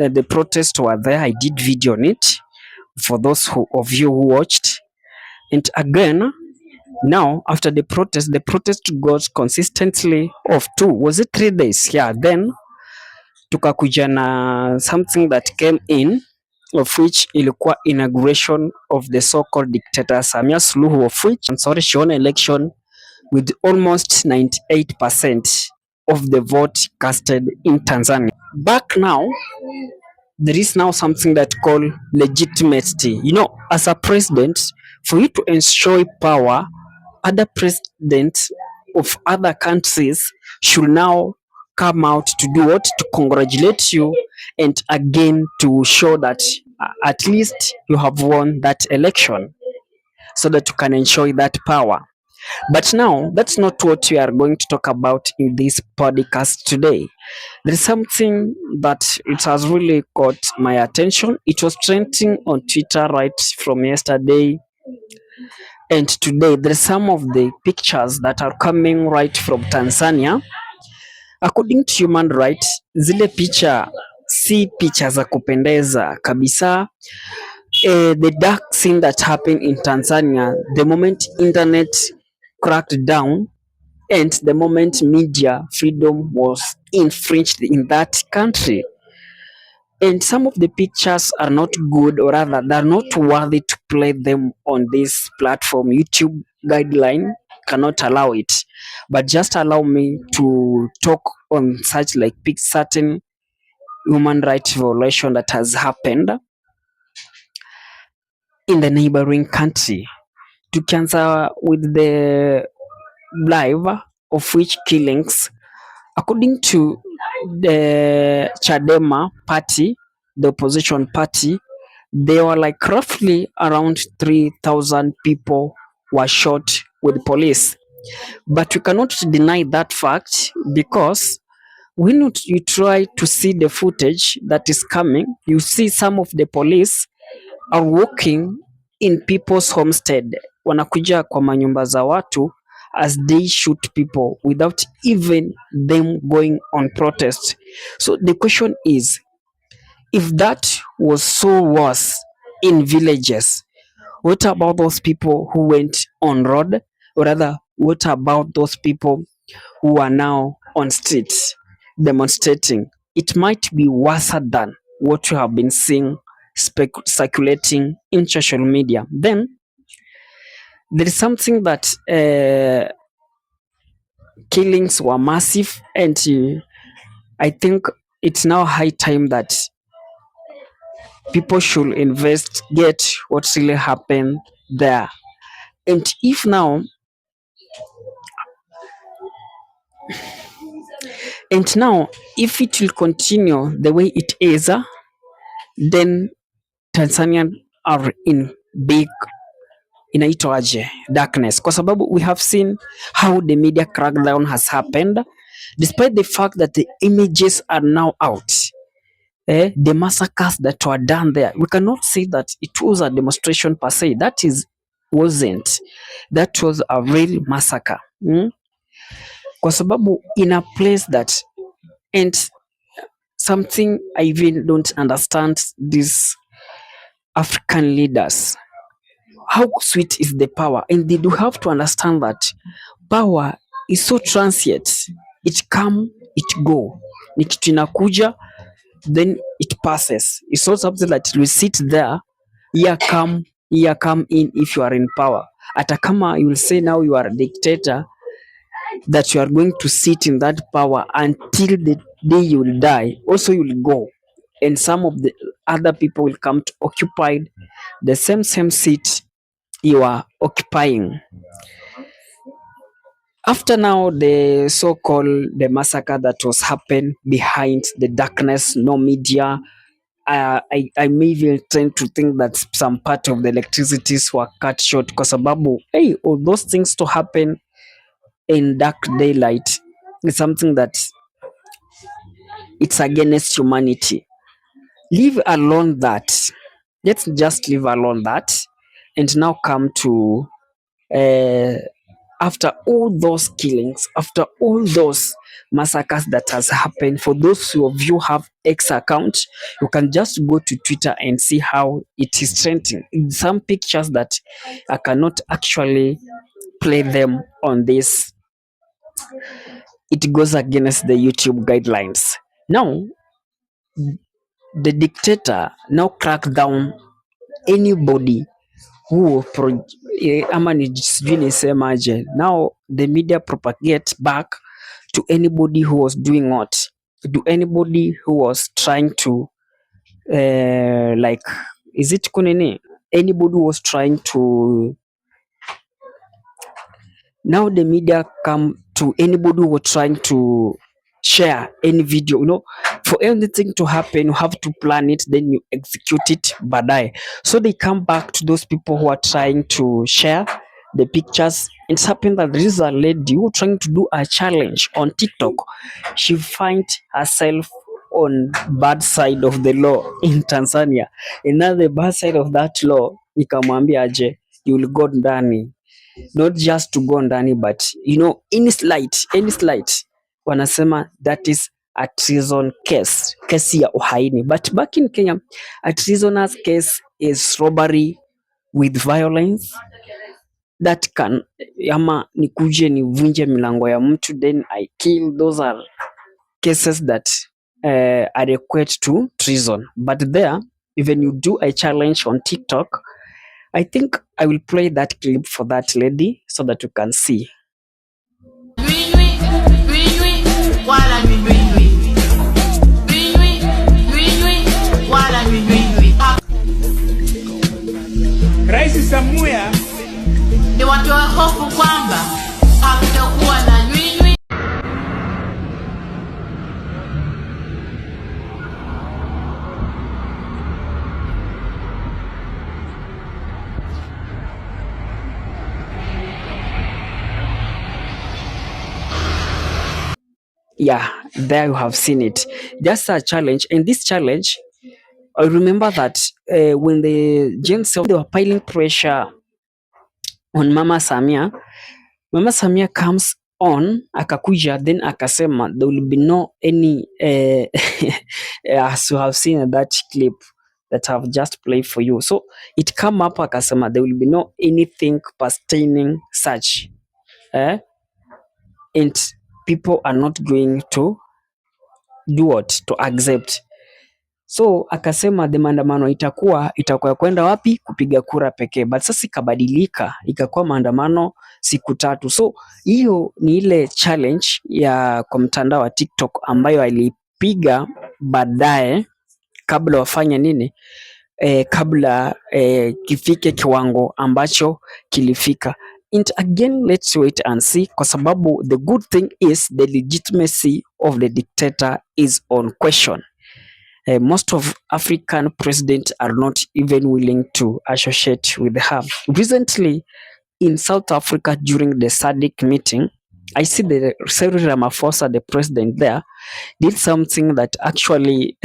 the protests were there. I did video on it for those of you who watched. And again, now after the protest got consistently of 3 days? Yeah, then tukakuja na something that came in, of which ilikuwa inauguration of the so-called dictator Samia Suluhu, of which I'm sorry, she won election with almost 98% of the vote casted in Tanzania. Back now, there is now something that called legitimacy. You know, as a president, for you to ensure power, other presidents of other countries should now come out to do what? To congratulate you and again to show that at least you have won that election so that you can enjoy that power. But now, that's not what we are going to talk about in this podcast today. There is something that it has really caught my attention. It was trending on Twitter right from yesterday and today. There are some of the pictures that are coming right from Tanzania. According to human rights, zile picha si picha za kupendeza kabisa. The dark scene that happened in Tanzania, the moment internet cracked down and the moment media freedom was infringed in that country. And some of the pictures are not good, or rather, they're not worthy to play them on this platform. YouTube guideline cannot allow it. But just allow me to talk on such like certain human rights violation that has happened in the neighboring country. Tukianza with the live of which killings, according to the Chadema party, the opposition party, there were like roughly around 3,000 people were shot with police. But we cannot deny that fact, because when you try to see the footage that is coming, you see some of the police are walking in people's homestead, wanakuja kwa manyumba za watu as they shoot people without even them going on protest. So the question is, if that was so worse in villages, what about those people who went on road? Or rather, what about those people who are now on streets demonstrating? It might be worse than what you have been seeing circulating in social media. Then there is something that killings were massive, and I think it's now high time that people should investigate what really happened there. And if now, if it will continue the way it is, then Tanzania are in big inaitwaje darkness, kwa sababu we have seen how the media crackdown has happened, despite the fact that the images are now out. The massacres that were done there, we cannot say that it was a demonstration per se. That was a real massacre. Kwa sababu in a place that, and something I even don't understand these African leaders, how sweet is the power, and they do have to understand that power is so transient. It come, it go, ni kitu inakuja then it passes. It's not something that you sit there, year come in. If you are in power, hata kama you will say now you are a dictator, that you are going to sit in that power until the day you will die. Also you will go, and some of the other people will come to occupy the same seat you are occupying. After now the so-called the massacre that was happened behind the darkness, no media, I may even tend to think that some part of the electricities were cut short, kwa sababu all those things to happen in dark daylight is something that it's against humanity. Leave alone that. Let's just leave alone that and now come to after all those killings, after all those massacres that has happened, for those of you have X account, you can just go to Twitter and see how it is trending. Some pictures that I cannot actually play them on this. It goes against the YouTube guidelines. Now, the dictator now crack down anybody who ama sijui nisemaje. Now the media propagate back to anybody who was doing what, to anybody who was trying to like, is it kunini, anybody who was trying to, now the media come to anybody who was trying to share any video, for anything to happen you have to plan it, then you execute it baadaye. So they come back to those people who are trying to share the pictures. It's happened that there is a lady who trying to do a challenge on TikTok. She find herself on bad side of the law in Tanzania, and now the bad side of that law ikamwambia aje, you will go ndani, not just to go ndani, but any slight wanasema that is a treason case, kesi ya uhaini. But back in Kenya, a treasonous case is robbery with violence that can, ama nikuje nivunje milango ya mtu then I kill. Those are cases that are equate to treason. But there, even you do a challenge on TikTok, I think I will play that clip for that lady so that you can see. Rais Samia ni watu wa hofu kwamba hakutakuwa na nywinywi. Yeah, there you have seen it. Just a challenge. And this challenge, I remember that when the gens they were piling pressure on Mama Samia, Mama Samia comes on akakuja, then akasema there will be no any as you have seen that clip that I've just played for you. So it come up akasema there will be no anything pertaining such and people are not going to do what, to accept. So akasema the maandamano itakuwa kwenda wapi, kupiga kura pekee. But sasa ikabadilika ikakuwa maandamano siku 3. So hiyo ni ile challenge ya kwa mtandao wa TikTok ambayo alipiga baadaye kabla wafanye nini, kabla kifike kiwango ambacho kilifika. And again, let's wait and see, kwa sababu the good thing is the legitimacy of the dictator is on question. Most of African presidents are not even willing to associate with her. Recently, in South Africa, during the SADC meeting, I see the Cyril Ramaphosa, the president there, did something that actually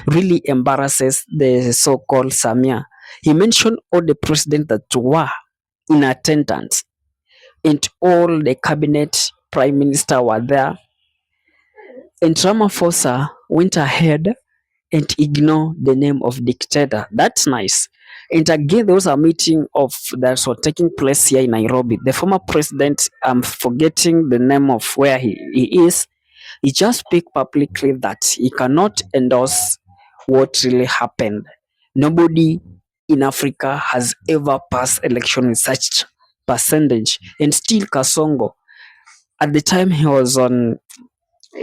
really embarrasses the so-called Samia. He mentioned all the presidents that were in attendance, and all the cabinet prime minister were there. And Ramaphosa went ahead and ignore the name of dictator. That's nice. And again, there was a meeting of that was taking place here in Nairobi. The former president, I'm forgetting the name of where he is. He just speak publicly that he cannot endorse what really happened. Nobody in Africa has ever passed election in such percentage. And still Kasongo, at the time he was on,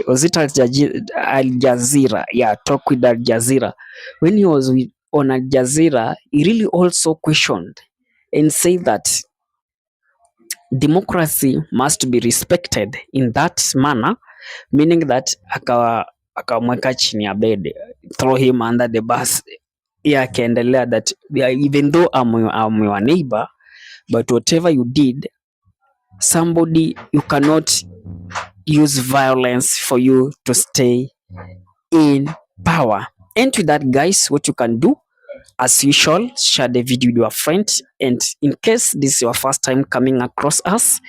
was it Al Jazeera? Yeah, talk with Al Jazeera. When he was on Al Jazeera, he really also questioned and said that democracy must be respected in that manner, meaning that akamweka chini ya bed, throw him under the bus. Yeah, akaendelea that even though I'm your neighbor, but whatever you did, somebody, you cannot use violence for you to stay in power. And with that, guys, what you can do, as usual, share the video with your friends. And in case this is your first time coming across us,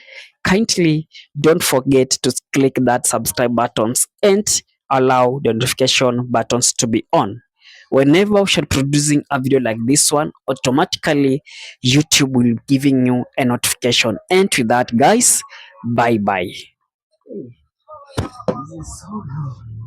kindly don't forget to click that subscribe buttons and allow the notification buttons to be on. Whenever we shall producing a video like this one, automatically YouTube will be giving you a notification. And with that, guys, bye bye. This is so good.